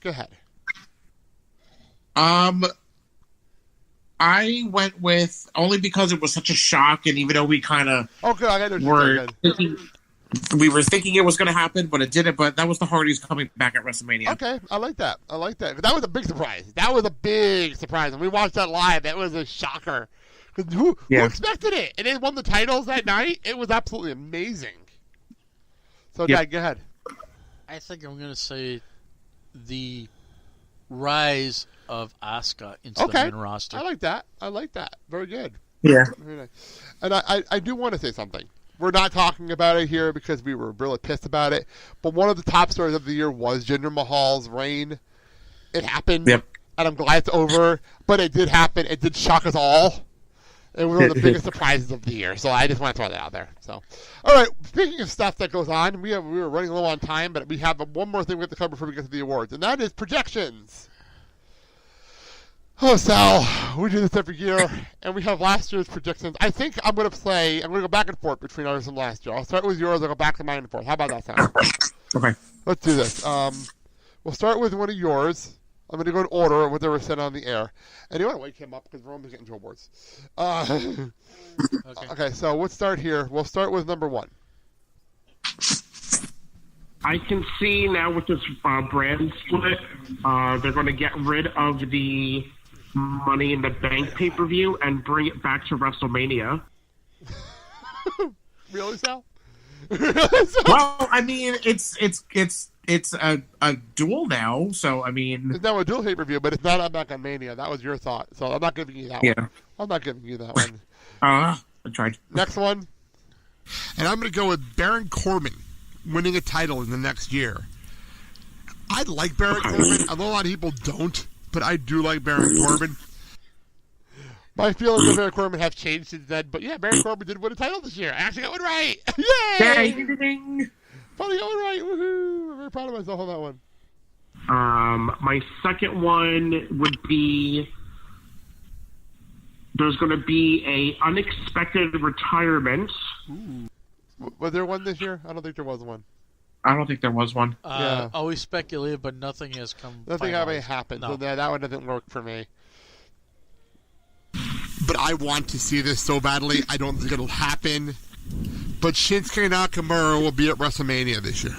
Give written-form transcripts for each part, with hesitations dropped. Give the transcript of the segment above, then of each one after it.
Go ahead. I went with only because it was such a shock, and even though we kind of were thinking it was going to happen, but it didn't. But that was the Hardys coming back at WrestleMania. Okay, I like that. That was a big surprise. And we watched that live. That was a shocker. Who expected it? And they won the titles that night. It was absolutely amazing. So, Dad, go ahead. I think I'm going to say the rise of Asuka into the main roster. I like that. Very good. Yeah. Very nice. And I do want to say something. We're not talking about it here because we were really pissed about it. But one of the top stories of the year was Jinder Mahal's reign. It happened. Yep. And I'm glad it's over. But it did happen. It did shock us all. It was one of the biggest surprises of the year. So I just want to throw that out there. So, all right. Speaking of stuff that goes on, we were running low on time, but we have one more thing we have to cover before we get to the awards, and that is projections. Oh, Sal, we do this every year, and we have last year's predictions. I think I'm going to go back and forth between ours and last year. I'll start with yours. I'll go back to mine and forth. How about that, Sal? Okay. Let's do this. We'll start with one of yours. I'm going to go in order of what they were said on the air. And you want to wake him up because we're almost getting to awards. Okay, so let's start here. We'll start with number 1. I can see now with this brand split, they're going to get rid of the Money in the Bank pay-per-view and bring it back to WrestleMania. Really, Sal? Well, I mean, it's a duel now, so I mean, it's now a dual pay-per-view, but it's not back on Mania. That was your thought, so I'm not giving you that one. I'm not giving you that one. I tried. Next one, and I'm going to go with Baron Corbin winning a title in the next year. I like Baron Corbin. I know a lot of people don't, but I do like Baron Corbin. My feelings of Baron Corbin have changed since then, but yeah, Baron Corbin did win a title this year. I actually got one right. Yay! Finally got one right. Woohoo! I'm very proud of myself on that one. My second one would be there's going to be a unexpected retirement. Ooh. Was there one this year? I don't think there was one. I don't think there was one. Always speculated, but nothing has come. Nothing finalized. happened. No. So that one doesn't work for me. But I want to see this so badly. I don't think it'll happen. But Shinsuke Nakamura will be at WrestleMania this year.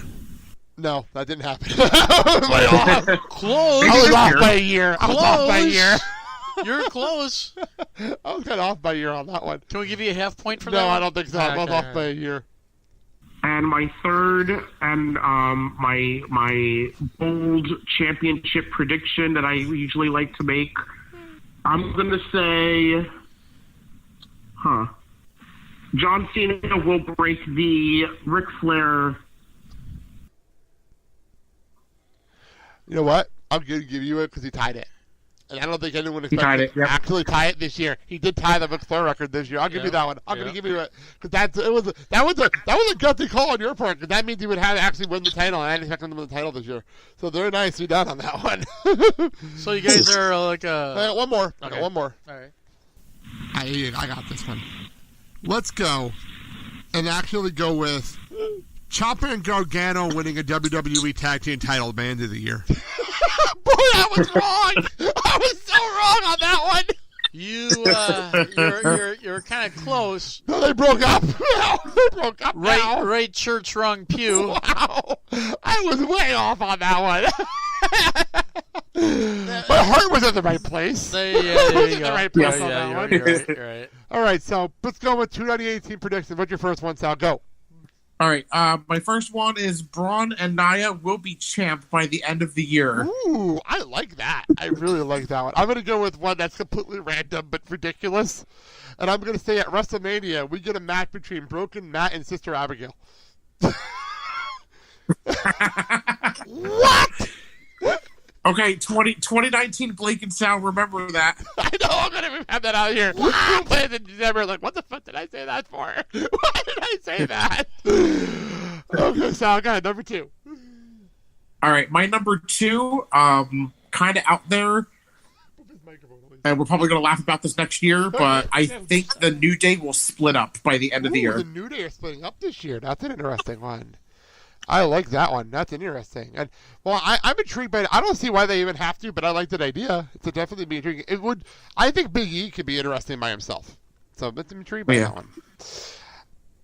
No, that didn't happen. Close. I was off by a year. You're close. I was kind of off by a year on that one. Can we give you a half point for that? No, I don't think so. I was off by a year. And my third and my bold championship prediction that I usually like to make, I'm going to say, John Cena will break the Ric Flair. You know what? I'm going to give you it because he tied it. And I don't think anyone expected to actually tie it this year. He did tie the Ric Flair record this year. I'll give you that one. I'm going to give you it because that was a gutsy call on your part because that means he would have to actually win the title. And I didn't expect him to win the title this year. So very nicely done on that one. So you guys are like I got one more. Okay. I got one more. All right. I got this one. Let's go and actually go with Ciampa and Gargano winning a WWE Tag Team title by the end of the year. Boy, I was wrong. I was so wrong on that one. You're kind of close. No, they broke up. They broke up. Right church, wrong pew. Wow, I was way off on that one. My heart was in the right place. There you go. The right place on that one. You're right. All right, so let's go with 2018 predictions. What's your first one, Sal? Go. All right, my first one is Braun and Nia will be champ by the end of the year. Ooh, I like that. I really like that one. I'm going to go with one that's completely random but ridiculous. And I'm going to say at WrestleMania, we get a match between Broken Matt and Sister Abigail. What? Okay, 2019 Blake and Sal, remember that. I know, I'm going to have that out here. Plans in December, like, what the fuck did I say that for? Why did I say that? Okay, Sal, go ahead, number 2. All right, my number 2, kind of out there, and we're probably going to laugh about this next year, but I think the New Day will split up by the end of the year. The New Day are splitting up this year. That's an interesting one. I like that one. That's interesting. And I'm intrigued by it. I don't see why they even have to, but I like that idea. It's definitely be intriguing. It would. I think Big E could be interesting by himself. So I'm intrigued by that one.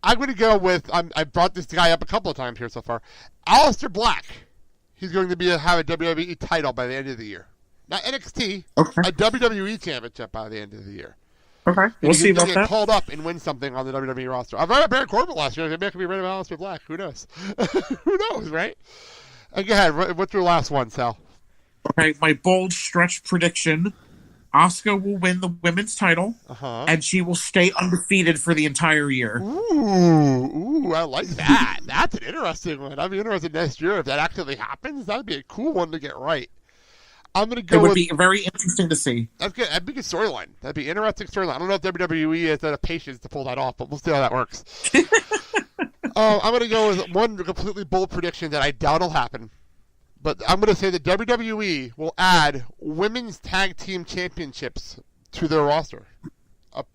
I'm going to go with. I brought this guy up a couple of times here so far. Aleister Black. He's going to have a WWE title by the end of the year. Not NXT. Okay. A WWE championship by the end of the year. Okay, we'll see about that. Get called up and win something on the WWE roster. I've read about Baron Corbin last year. Maybe I could be right about Aleister Black. Who knows? Who knows, right? Go ahead. What's your last one, Sal? Okay, my bold stretch prediction. Asuka will win the women's title, and she will stay undefeated for the entire year. Ooh, I like that. That's an interesting one. I'd be interested next year if that actually happens. That would be a cool one to get right. I'm going to go. It would be very interesting to see. That's good. That'd be a good storyline. That'd be an interesting storyline. I don't know if WWE has the patience to pull that off, but we'll see how that works. I'm going to go with one completely bold prediction that I doubt will happen. But I'm going to say that WWE will add women's tag team championships to their roster.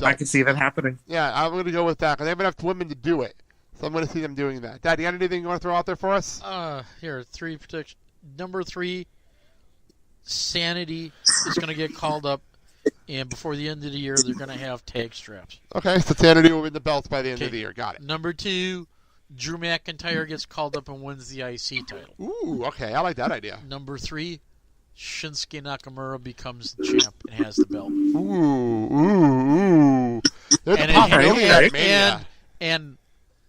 I can see that happening. Yeah, I'm going to go with that because they have enough women to do it. So I'm going to see them doing that. Dad, you got anything you want to throw out there for us? Here, 3 predictions. Number 3. Sanity is going to get called up, and before the end of the year, they're going to have tag straps. Okay, so Sanity will win the belts by the end of the year. Got it. Number 2, Drew McIntyre gets called up and wins the IC title. Ooh, okay, I like that idea. Number 3, Shinsuke Nakamura becomes the champ and has the belt. Ooh. And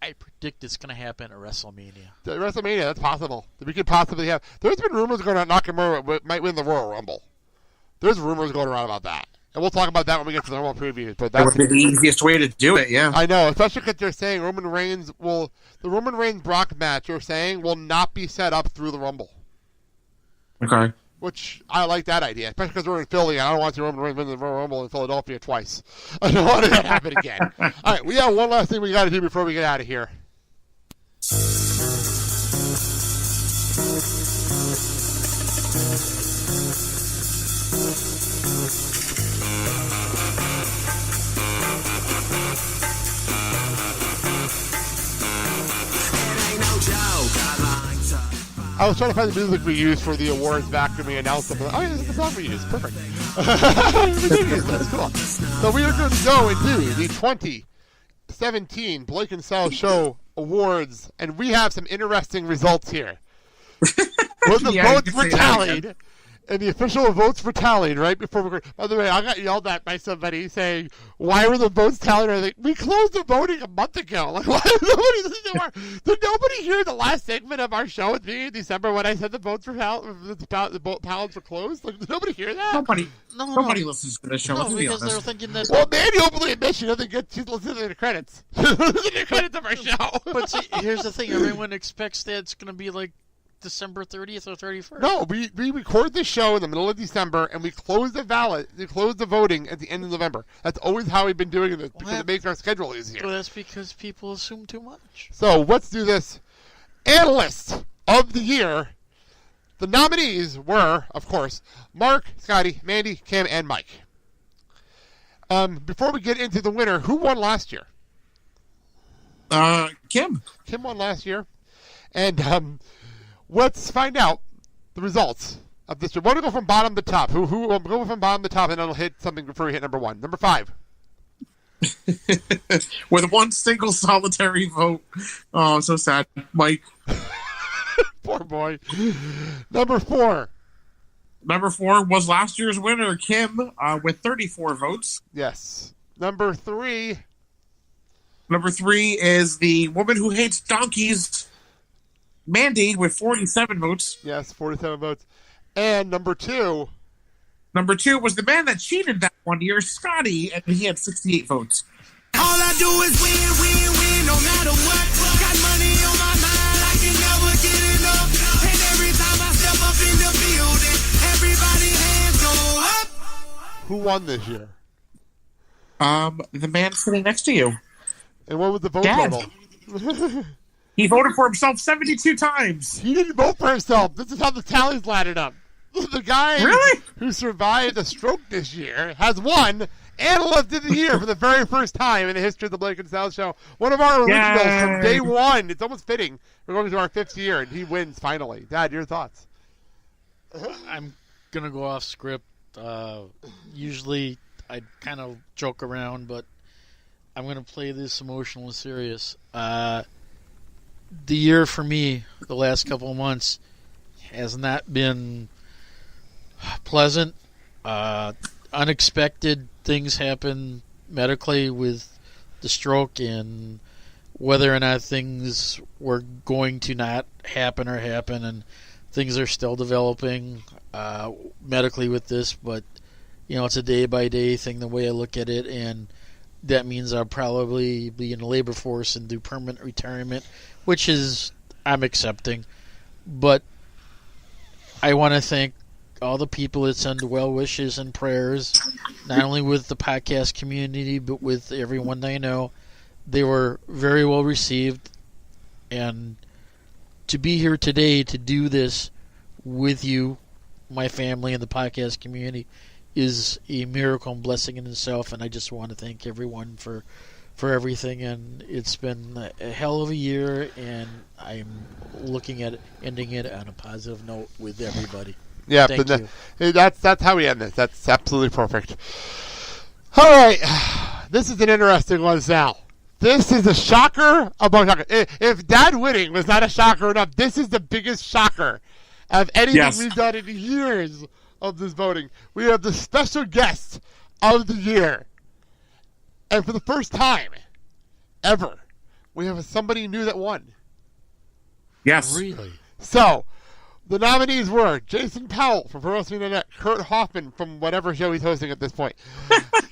I predict it's going to happen at WrestleMania. WrestleMania, that's possible. We could possibly have. There's been rumors going on Nakamura might win the Royal Rumble. There's rumors going around about that. And we'll talk about that when we get to the normal previews. But that would be the easiest way to do it, yeah. I know, especially because they're saying the Roman Reigns Brock match, you're saying, will not be set up through the Rumble. Okay. Which, I like that idea, especially because we're in Philly, and I don't want to see Roman Reigns win the Royal Rumble in Philadelphia twice. I don't want that to happen again. All right, we have one last thing we got to do before we get out of here. I was trying to find the music we used for the awards back when we announced them. Oh, yeah, this is the song we used. Perfect. That's cool. So we are going to go and do the 2017 Blake and Sal Show Awards, and we have some interesting results here. When the votes were tallied, and the official votes were tallied right before we were... By the way, I got yelled at by somebody saying, why were the votes tallied? I think, we closed the voting a month ago. Like, why did nobody listen to did nobody hear the last segment of our show with me in December when I said the votes were the ballots were closed? Like, did nobody hear that? Nobody listens to the show. No, because they're thinking that... Well, Mandy openly admits she doesn't get... She's listening to the credits. Listening to the credits of our show. But see, here's the thing. Everyone expects that it's going to be like December 30th or 31st. No, we record the show in the middle of December, and we close the voting at the end of November. That's always how we've been doing it, because it makes our schedule easier. Well, that's because people assume too much. So let's do this. Analysts of the year. The nominees were, of course, Mark, Scotty, Mandy, Kim, and Mike. Before we get into the winner, who won last year? Kim. Kim won last year. And let's find out the results of this year. We're going to go from bottom to top. Who will go from bottom to top, and then I'll hit something before we hit number 1. Number 5. With one single solitary vote. Oh, so sad. Mike. Poor boy. Number 4. Number 4 was last year's winner, Kim, with 34 votes. Yes. Number 3. Number 3 is the woman who hates donkeys, Mandy, with 47 votes. Yes, 47 votes. And number 2. Number 2 was the man that cheated that one year, Scotty, and he had 68 votes. All I do is win, no matter what. Got money on my mind, I can never get enough. And every time I step up in the building, everybody hands go up. Who won this year? The man sitting next to you. And what was the vote Dad. total? He voted for himself 72 times. He didn't vote for himself. This is how the tallies laddered up. The guy who survived a stroke this year has won Analyst of the Year for the very first time in the history of the Blake and Sal Show. One of our originals from day one. It's almost fitting. We're going to our 5th year, and he wins finally. Dad, your thoughts? I'm going to go off script. Usually I kind of joke around, but I'm going to play this emotional and serious. The year for me, the last couple of months, has not been pleasant. Unexpected things happen medically with the stroke, and whether or not things were going to not happen or happen, and things are still developing medically with this, but it's a day-by-day thing the way I look at it, and that means I'll probably be in the labor force and do permanent retirement, which is I'm accepting. But I want to thank all the people that send well wishes and prayers, not only with the podcast community, but with everyone I know. They were very well received, and to be here today to do this with you, my family, and the podcast community is a miracle and blessing in itself, and I just want to thank everyone for everything. And it's been a hell of a year, and I'm looking at ending it on a positive note with everybody. Yeah, thank you. That's how we end this. That's absolutely perfect. All right, this is an interesting one, Sal. This is a shocker among shockers. If Dad winning was not a shocker enough, this is the biggest shocker of anything we've done in years of this voting. We have the special guest of the year. And for the first time ever, we have somebody new that won. Yes. Really? So, the nominees were Jason Powell from Pro Wrestling Internet, Kurt Hoffman from whatever show he's hosting at this point,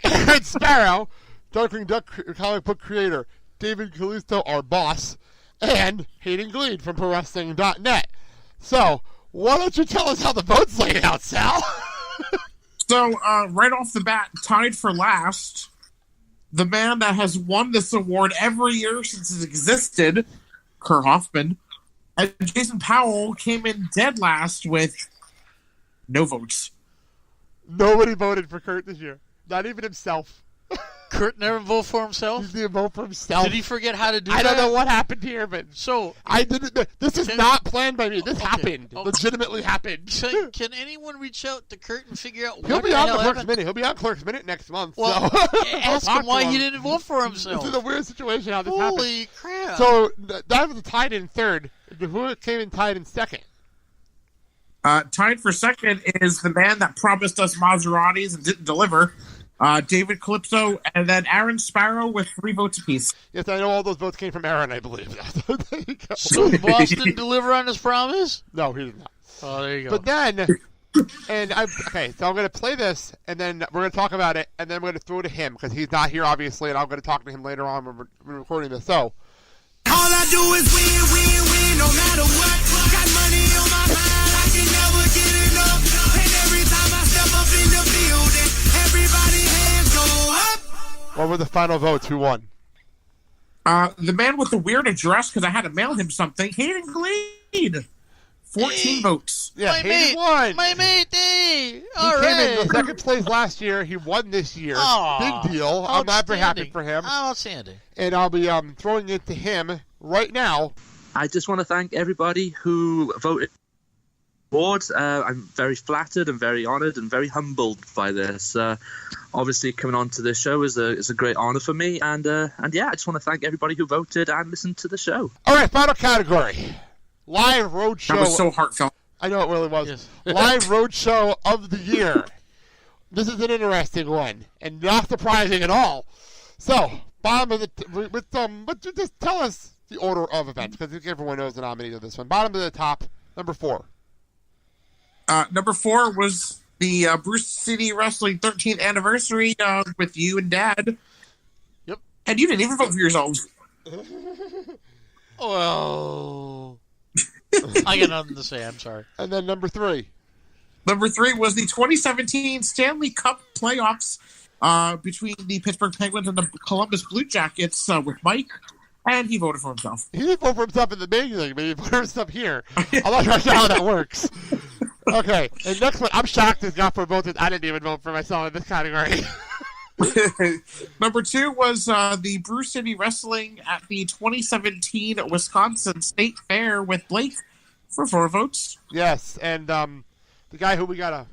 Aaron Sparrow, Darkwing Duck comic book creator, David Callisto, our boss, and Hayden Gleed from ProWrestling.net. So, why don't you tell us how the votes laid out, Sal? So, right off the bat, tied for last, the man that has won this award every year since it existed, Kurt Hoffman, and Jason Powell came in dead last with no votes. Nobody voted for Kurt this year. Not even himself. Kurt never voted for himself? He didn't vote for himself. Did he forget how to do that? I don't know what happened here, but I didn't. This is not planned by me. This happened. Legitimately happened. Can anyone reach out to Kurt and figure out He'll what be the on hell the Clerk's happened? Minute. He'll be on Clerk's Minute next month. Well, so. ask him why he didn't vote for himself. This is a weird situation how this happened. Holy crap. So that was tied in third. Who came in tied in second? Tied for second is the man that promised us Maseratis and didn't deliver, David Calypso, and then Aaron Sparrow with 3 votes apiece. Yes, I know all those votes came from Aaron, I believe. There you go. So the boss didn't deliver on his promise? No, he did not. Oh, there you go. But then, so I'm going to play this, and then we're going to talk about it, and then we're going to throw it to him, because he's not here, obviously, and I'm going to talk to him later on when we're recording this. So, all I do is win, win, win, no matter what. Got money on my mind, I can never get enough. And every time I step up in the building, everybody hands go up. What were the final votes? Who won? The man with the weird address, because I had to mail him something, Hayden Gleed. 14 votes. Yeah, Hayden won. My mate, hey. All he right. came in the second place last year. He won this year. Big deal. I'm not very happy for him. Outstanding. And I'll be throwing it to him right now. I just want to thank everybody who voted awards. I'm very flattered and very honoured and very humbled by this. Obviously, coming on to this show is a great honour for me. And yeah, I just want to thank everybody who voted and listened to the show. All right, final category. Live road show. That was so heartfelt. I know it really was. Yes. Live road show of the year. This is an interesting one and not surprising at all. So, bottom of the just tell us the order of events because I think everyone knows the nominees of this one. Bottom of the top, number 4. Number 4 was the Bruce City Wrestling 13th anniversary with you and Dad. Yep. And you didn't even vote for yourselves. Well, I got nothing to say. I'm sorry. And then number 3. Number 3 was the 2017 Stanley Cup playoffs between the Pittsburgh Penguins and the Columbus Blue Jackets with Mike, and he voted for himself. He didn't vote for himself in the beginning, but he voted for himself here. I'm not sure how that works. Okay, and next one, I'm shocked this got for voted. I didn't even vote for myself in this category. Number 2 was the Brew City Wrestling at the 2017 Wisconsin State Fair with Blake for 4 votes. Yes, and the guy who we got a